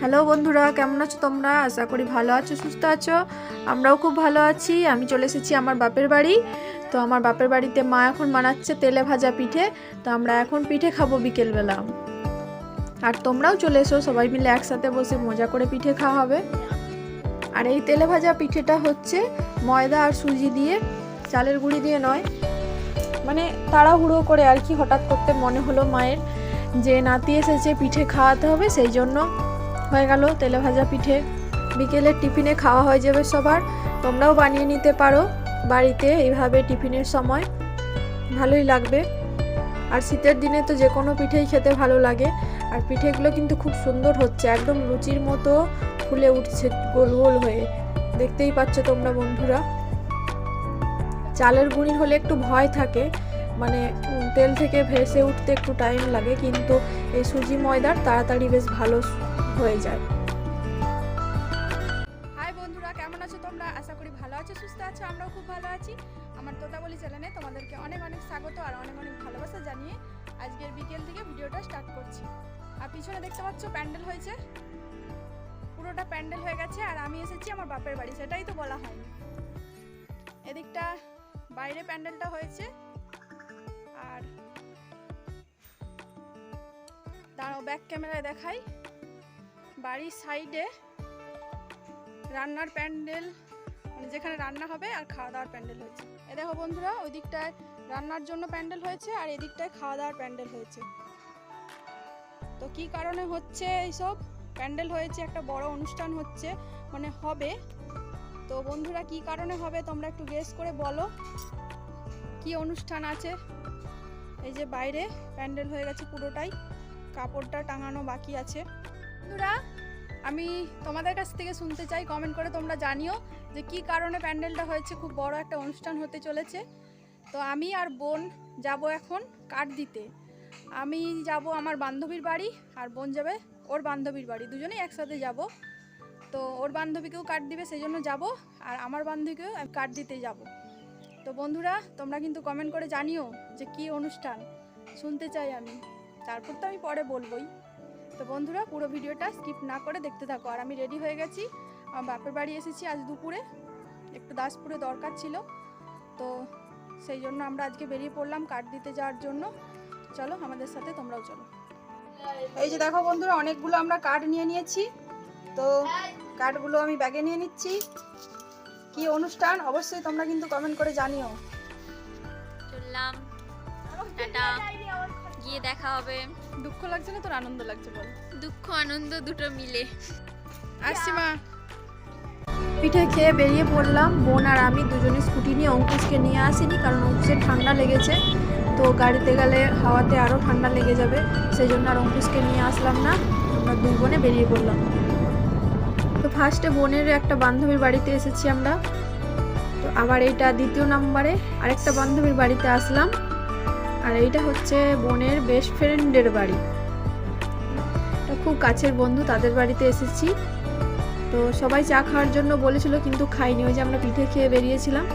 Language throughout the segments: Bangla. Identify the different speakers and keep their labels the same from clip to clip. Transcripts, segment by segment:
Speaker 1: হ্যালো বন্ধুরা, কেমন আছো তোমরা? আশা করি ভালো আছো, সুস্থ আছো। আমরাও খুব ভালো আছি। আমি চলে এসেছি আমার বাপের বাড়ি। তো আমার বাপের বাড়িতে মা এখন বানাচ্ছে তেলে ভাজা পিঠে। তো আমরা এখন পিঠে খাবো বিকেলবেলা। আর তোমরাও চলে এসো, সবাই মিলে একসাথে বসে মজা করে পিঠে খাওয়া হবে। আর এই তেলে ভাজা পিঠেটা হচ্ছে ময়দা আর সুজি দিয়ে, চালের গুঁড়ি দিয়ে নয়। মানে তাড়াহুড়ো করে আর কি, হঠাৎ করতে মনে হলো মায়ের যে নাতি এসেছে, পিঠে খাওয়াতে হবে, সেই জন্য হয়ে গেল তেলে ভাজা পিঠে। বিকেলের টিফিনে খাওয়া হয়ে যাবে সবার। তোমরাও বানিয়ে নিতে পারো বাড়িতে এইভাবে টিফিনের সময়, ভালোই লাগবে। আর শীতের দিনে তো যে কোনো পিঠেই খেতে ভালো লাগে। আর পিঠেগুলো কিন্তু খুব সুন্দর হচ্ছে, একদম লুচির মতো ফুলে উঠছে গোল গোল হয়ে, দেখতেই পাচ্ছ তোমরা বন্ধুরা। চালের গুঁড়ি হলে একটু ভয় থাকে, মানে তেল থেকে ভেসে উঠতে একটু টাইম লাগে, কিন্তু এই সুজি ময়দার তাড়াতাড়ি বেশ ভালো হয়ে যায়। হাই বন্ধুরা, কেমন আছো তোমরা? আশা করি ভালো আছো, সুস্থ আছো। আমরাও খুব ভালো আছি। আমার তোতাবলি চ্যানেলে তোমাদেরকে অনেক অনেক স্বাগত আর অনেক অনেক ভালোবাসা জানিয়ে আজকের বিকেল থেকে ভিডিওটা স্টার্ট করছি। আর পিছনে দেখতে পাচ্ছ প্যান্ডেল হয়েছে, পুরোটা প্যান্ডেল হয়ে গেছে। আর আমি এসেছি আমার বাপের বাড়ি, সেটাই তো বলা হয়নি। এদিকটা বাইরে প্যান্ডেলটা হয়েছে। আর দাঁড়াও, ব্যাক ক্যামেরায় দেখাই। বাড়ির সাইডে রান্নার প্যান্ডেল, মানে যেখানে রান্না হবে আর খাওয়া দাওয়ার প্যান্ডেল হয়েছে। এ দেখো বন্ধুরা, ওই দিকটায় রান্নার জন্য প্যান্ডেল হয়েছে আর এই দিকটায় খাওয়া দাওয়ার প্যান্ডেল হয়েছে। তো কি কারণে হচ্ছে এইসব প্যান্ডেল হয়েছে? একটা বড় অনুষ্ঠান হচ্ছে, মানে হবে। তো বন্ধুরা, কি কারণে হবে তোমরা একটু গেস করে বলো, কি অনুষ্ঠান আছে? এই যে বাইরে প্যান্ডেল হয়ে গেছে পুরোটাই, কাপড়টা টাঙানো বাকি আছে। বন্ধুরা, আমি তোমাদের কাছ থেকে শুনতে চাই, কমেন্ট করে তোমরা জানিও যে কি কারণে প্যান্ডেলটা হয়েছে। খুব বড় একটা অনুষ্ঠান হতে চলেছে। তো আমি আর বোন যাব এখন কাঠ দিতে। আমি যাব আমার বান্ধবীর বাড়ি আর বোন যাবে ওর বান্ধবীর বাড়ি, দুজনেই একসাথে যাব। তো ওর বান্ধবীকেও কাঠ দিবে, সেই জন্য যাব। আর আমার বান্ধবীকেও কাঠ দিতে যাব। তো বন্ধুরা, তোমরা কিন্তু কমেন্ট করে জানিও যে কি অনুষ্ঠান, শুনতে চাই আমি। তারপর তো আমি পরে বলবোই। তো বন্ধুরা, পুরো ভিডিওটা স্কিপ না করে দেখতে থাকো। আর আমি রেডি হয়ে গেছি, আমার বাপের বাড়ি এসেছি আজ দুপুরে, একটু দাসপুরে দরকার ছিল। তো সেই জন্য আমরা আজকে বেরিয়ে পড়লাম কাঠ দিতে যাওয়ার জন্য। চলো আমাদের সাথে, তোমরাও চলো। এই যে দেখো বন্ধুরা, অনেকগুলো আমরা কাঠ নিয়ে নিয়েছি। তো কাঠগুলো আমি ব্যাগে নিয়ে নিচ্ছি। কি অনুষ্ঠান অবশ্যই তোমরা কিন্তু কমেন্ট করে জানিও।
Speaker 2: চললাম, টাটা, গিয়ে দেখা হবে।
Speaker 1: দুঃখ লাগছে না তোর, আনন্দ লাগছে বল?
Speaker 2: দুঃখ আনন্দ দুটো মিলে।
Speaker 1: আসছি মা। পিঠে খেয়ে বেরিয়ে পড়লাম বোন আর আমি দুজনে স্কুটি নিয়ে। অঙ্কুশকে নিয়ে আসিনি, কারণ অঙ্কুশের ঠান্ডা লেগেছে। তো গাড়িতে গেলে হাওয়াতে আরও ঠান্ডা লেগে যাবে, সেই জন্য আর অঙ্কুশকে নিয়ে আসলাম না। আমরা দুই বোনে বেরিয়ে পড়লাম। তো ফার্স্টে বোনের একটা বান্ধবীর বাড়িতে এসেছি আমরা। তো আবার এইটা দ্বিতীয় নাম্বারে আরেকটা বান্ধবীর বাড়িতে আসলাম। আর এইটা হচ্ছে বোনের বেস্ট ফ্রেন্ডের বাড়ি, খুব কাছের বন্ধু, তাদের বাড়িতে এসেছি। তো সবাই চা খাওয়ার জন্য বলেছিল, কিন্তু খাইনি, ওই যে আমরা পিঠে খেয়ে বেরিয়েছিলাম।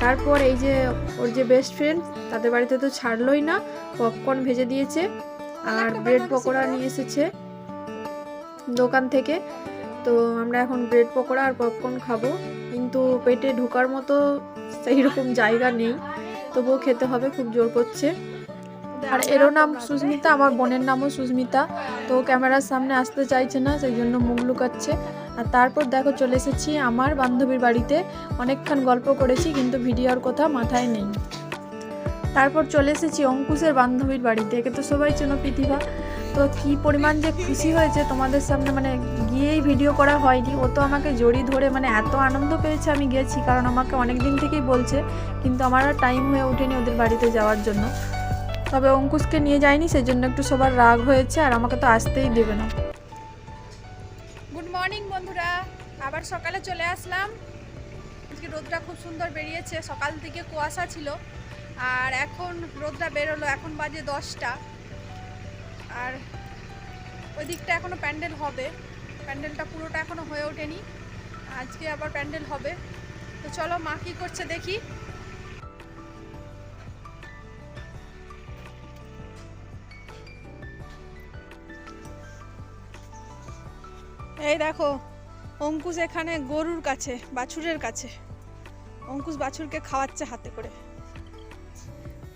Speaker 1: তারপর এই যে ওর যে বেস্ট ফ্রেন্ড, তাদের বাড়িতে তো ছাড়লোই না, পপকর্ন ভেজে দিয়েছে আর ব্রেড পকোড়া নিয়ে এসেছে দোকান থেকে। তো আমরা এখন ব্রেড পকোড়া আর পপকর্ন খাবো, কিন্তু পেটে ঢোকার মতো সেই রকম জায়গা নেই, তবুও খেতে হবে, খুব জোর করছে। আর এরও নাম সুস্মিতা, আমার বোনের নামও সুস্মিতা। তো ক্যামেরার সামনে আসতে চাইছে না, সেই জন্য মুখ লুকাচ্ছে। আর তারপর দেখো চলে এসেছি আমার বান্ধবীর বাড়িতে। অনেকক্ষণ গল্প করেছি, কিন্তু ভিডিওর কথা মাথায় নেই। তারপর চলে এসেছি অঙ্কুশের বান্ধবীর বাড়িতে, একে তো সবাই চেনো, প্রতিভা। তো কি পরিমাণ যে খুশি হয়েছে তোমাদের সামনে, মানে গিয়েই ভিডিও করা হয়নি। ও তো আমাকে জড়িয়ে ধরে, মানে এত আনন্দ পেয়েছে আমি গেছি, কারণ আমাকে অনেক দিন থেকেই বলছে, কিন্তু আমার আর টাইম হয়ে ওঠেনি ওদের বাড়িতে যাওয়ার জন্য। তবে অঙ্কুশকে নিয়ে যায়নি, সেই জন্য একটু সবার রাগ হয়েছে, আর আমাকে তো আসতেই দেবে না। গুড মর্নিং বন্ধুরা, আবার সকালে চলে আসলাম। আজকে রোদটা খুব সুন্দর বেরিয়েছে, সকাল থেকে কুয়াশা ছিল, আর এখন রোদটা বেরোলো। এখন বাজে 10টা। আর ওই দিকটা এখনও প্যান্ডেল হবে, প্যান্ডেলটা পুরোটা এখনও হয়ে ওঠেনি, আজকে আবার প্যান্ডেল হবে। তো চলো মা কী করছে দেখি। এই দেখো অঙ্কুশ এখানে গরুর কাছে, বাছুরের কাছে। অঙ্কুশ বাছুরকে খাওয়াচ্ছে হাতে করে।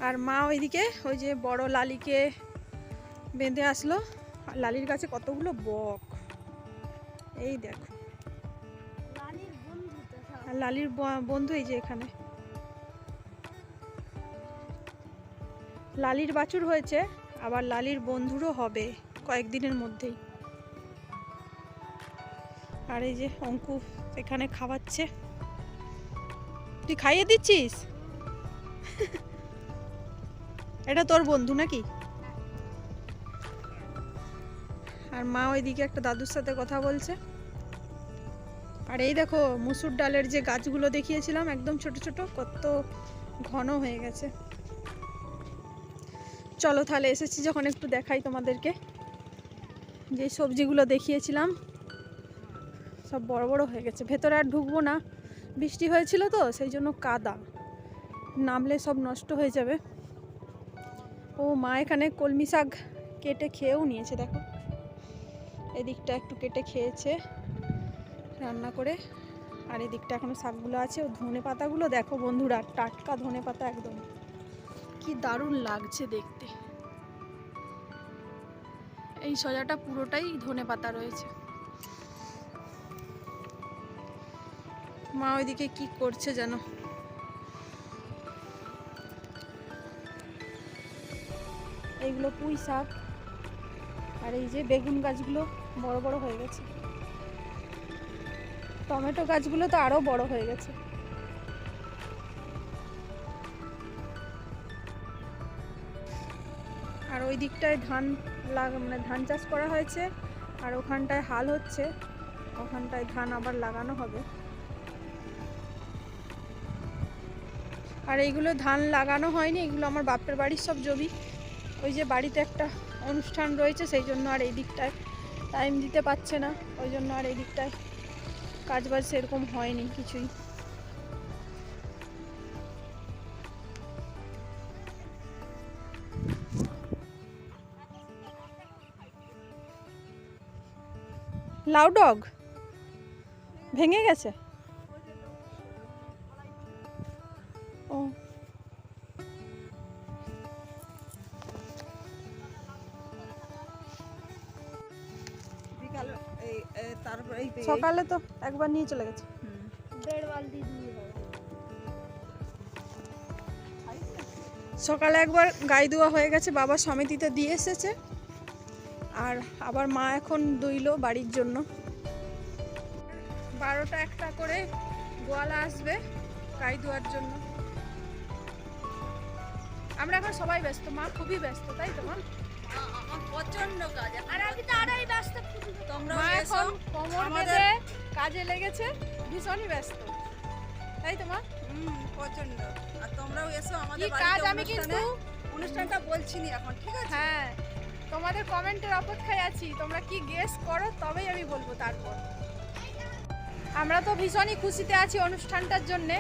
Speaker 1: আর মা ওইদিকে ওই যে বড় লালিকে বেঁধে আসলো। আর লালির কাছে কতগুলো বক, এই দেখো। আর লালির বন্ধু এই যে এখানে। লালির বাছুর হয়েছে, আবার লালির বন্ধুরও হবে কয়েকদিনের মধ্যেই। আর এই যে অঙ্কু এখানে খাওয়াচ্ছে। তুই খাইয়ে দিচ্ছিস? এটা তোর বন্ধু নাকি? আর মা ওইদিকে একটা দাদুর সাথে কথা বলছে। আর এই দেখো মুসুর ডালের যে গাছগুলো দেখিয়েছিলাম একদম ছোট ছোট, কত ঘন হয়ে গেছে। চলো তাহলে এসেছি যখন একটু দেখাই তোমাদেরকে। যে সবজিগুলো দেখিয়েছিলাম সব বড় বড় হয়ে গেছে। ভেতরে আর ঢুকবো না, বৃষ্টি হয়েছিল তো সেই জন্য কাদা, নামলে সব নষ্ট হয়ে যাবে। ও মা এখানে কলমি শাক কেটে খেয়েও নিয়েছে, দেখো এদিকটা একটু কেটে খেয়েছে রান্না করে। আর এদিকটা এখনো শাকগুলো আছে। ও ধনে পাতাগুলো দেখো বন্ধুরা, টাটকা ধনে পাতা, একদম কি দারুণ লাগছে দেখতে। এই সজাটা পুরোটাই ধনে পাতা রয়েছে। মা ওইদিকে কি করছে যেন। এইগুলো পুঁই শাক। আর এই যে বেগুন গাছগুলো বড় বড় হয়ে গেছে। টমেটো গাছগুলো তো আরো বড় হয়ে গেছে। আর ওই দিকটায় মানে ধান চাষ করা হয়েছে। আর ওখানটায় হাল হচ্ছে, ওখানটায় ধান আবার লাগানো হবে। আর এইগুলো ধান লাগানো হয়নি, এগুলো আমার বাপের বাড়ির সব জমি। ওই যে বাড়িতে একটা অনুষ্ঠান রয়েছে সেই জন্য আর এই দিকটায় টাইম দিতে পারছে না, ওই জন্য আর এই দিকটায় কাজবাজ সেরকম হয়নি কিছুই। লাউ ডগ ভেঙে গেছে। ও সকালে তো একবার নিয়ে চলে গেছে। সকালে একবার গাই ধোয়া হয়ে গেছে, বাবা সমিতিতে দিয়ে এসেছে। আর আবার মা এখন দুইলো বাড়ির জন্য। 12টা 1টা করে গোয়ালা আসবে গাই ধোয়ার জন্য। আমরা এখন সবাই ব্যস্ত, মা খুবই ব্যস্ত, তাই তো মা?
Speaker 2: প্রচন্ড কাজ।
Speaker 3: আর আমি তো আরোই ব্যস্ত।
Speaker 1: মা এখন কোমর বেঁধে কাজে লেগেছে, ভীষণই ব্যস্ত, তাই তো মা?
Speaker 3: প্রচন্ড। আর তোমরাও এসো
Speaker 1: কি
Speaker 3: আমাদের
Speaker 1: কাজ
Speaker 3: বাড়িতে
Speaker 1: আমি কিন্তু
Speaker 3: অনুষ্ঠানটা বলছি না এখন, ঠিক আছে?
Speaker 1: হ্যাঁ, তোমাদের কমেন্টের অপেক্ষায় আছি। তোমরা কি গেস করো তবেই আমি বলবো। তারপর আমরা তো ভীষণই খুশিতে আছি অনুষ্ঠানটার জন্যে,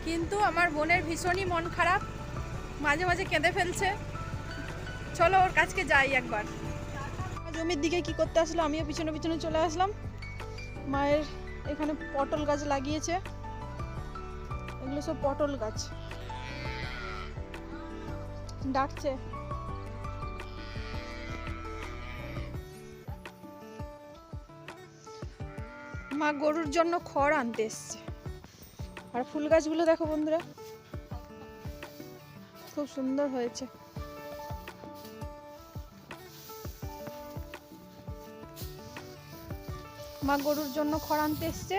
Speaker 1: কিন্তু আমার বোনের ভীষণই মন খারাপ, মাঝে মাঝে কেঁদে ফেলছে। চলো ওর কাছকে যাই একবার। জমির দিকে কি করতে আসলো, আমিও পিছনে পিছনে চলে আসলাম। মায়ের এখানে পটল গাছ লাগিয়েছে, এগুলো সব পটল গাছ। ডাকছে। মা গরুর জন্য খড় আনতে এসছে। আর ফুল গাছগুলো দেখো বন্ধুরা, খুব সুন্দর হয়েছে। মা গরুর জন্য খড় আনতে এসছে।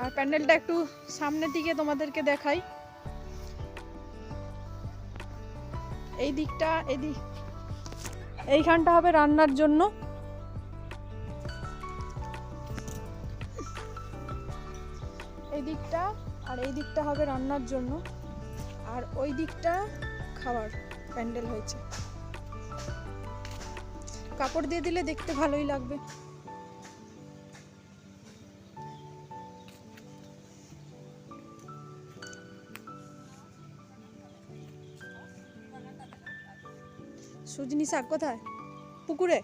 Speaker 1: আর প্যান্ডেলটা একটু সামনের দিকে তোমাদেরকে দেখাই। এই দিকটা এইখানটা হবে রান্নার জন্য। এই দিকটা আর এই দিকটা হবে রান্নার জন্য। আর ওই দিকটা খাবার প্যান্ডেল হয়েছে। কাপড় দিয়ে দিলে দেখতে ভালোই লাগবে। সুজনি শাক কোথায়? পুকুরে?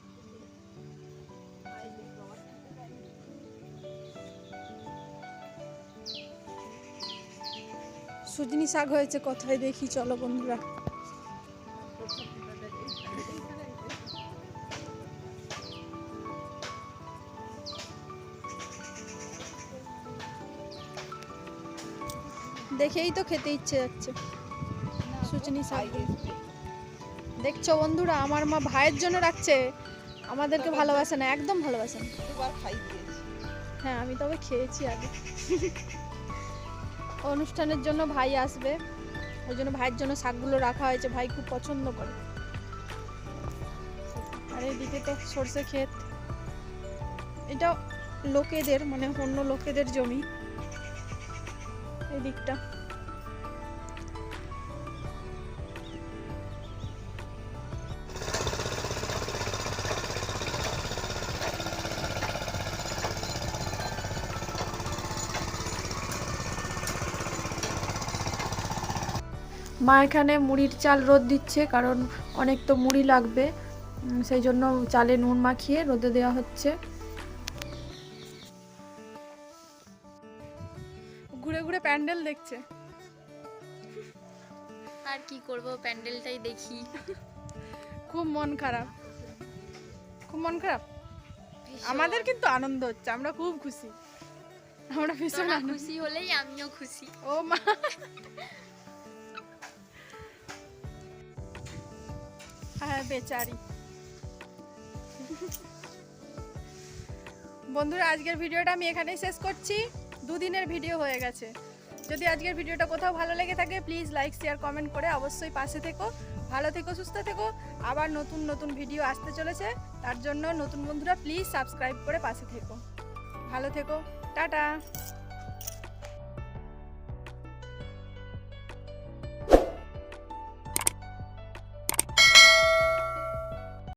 Speaker 1: সুজনি শাক হয়েছে কোথায় দেখি, চলো বন্ধুরা। দেখেই তো খেতে ইচ্ছে যাচ্ছে সুজনি শাক। দেখছো বন্ধুরা, আমার মা ভাইয়ের জন্য রাখছে, আমাদেরকে ভালোবাসে না, একদম ভালোবাসে না।
Speaker 3: দুবার খাই দিয়েছি।
Speaker 1: হ্যাঁ আমি তবে খেয়েছি আগে। অনুষ্ঠানের জন্য ভাই আসবে, ওই জন্য ভাইয়ের জন্য শাকগুলো রাখা হয়েছে, ভাই খুব পছন্দ করে। আর এইদিকে তো সরষে ক্ষেত, এটা লোকেদের মানে অন্য লোকেদের জমি এই দিকটা। মা এখানে মুড়ির চাল রোদ দিচ্ছে, কারণ অনেক তো মুড়ি লাগবে, সেই জন্য চালে নুন মাখিয়ে রোদে দেওয়া হচ্ছে। ঘুরে ঘুরে প্যান্ডেল দেখছে।
Speaker 2: আর কি করব, প্যান্ডেলটাই দেখি।
Speaker 1: খুব মন খারাপ, খুব মন খারাপ। আমাদের কিন্তু আনন্দ হচ্ছে, আমরা খুব খুশি, আমরা ভীষণ
Speaker 2: তোরা
Speaker 1: আনন্দ।
Speaker 2: খুশি হলেই আমিও খুশি।
Speaker 1: ও মা, হ্যাঁ বেচারি। বন্ধুরা আজকের ভিডিওটা আমি এখানেই শেষ করছি, দুদিনের ভিডিও হয়ে গেছে। যদি আজকের ভিডিওটা কোথাও ভালো লেগে থাকে প্লিজ লাইক শেয়ার কমেন্ট করে অবশ্যই পাশে থেকো। ভালো থেকো, সুস্থ থেকো। আবার নতুন নতুন ভিডিও আসতে চলেছে, তার জন্য নতুন বন্ধুরা প্লিজ সাবস্ক্রাইব করে পাশে থেকো। ভালো থেকো, টাটা।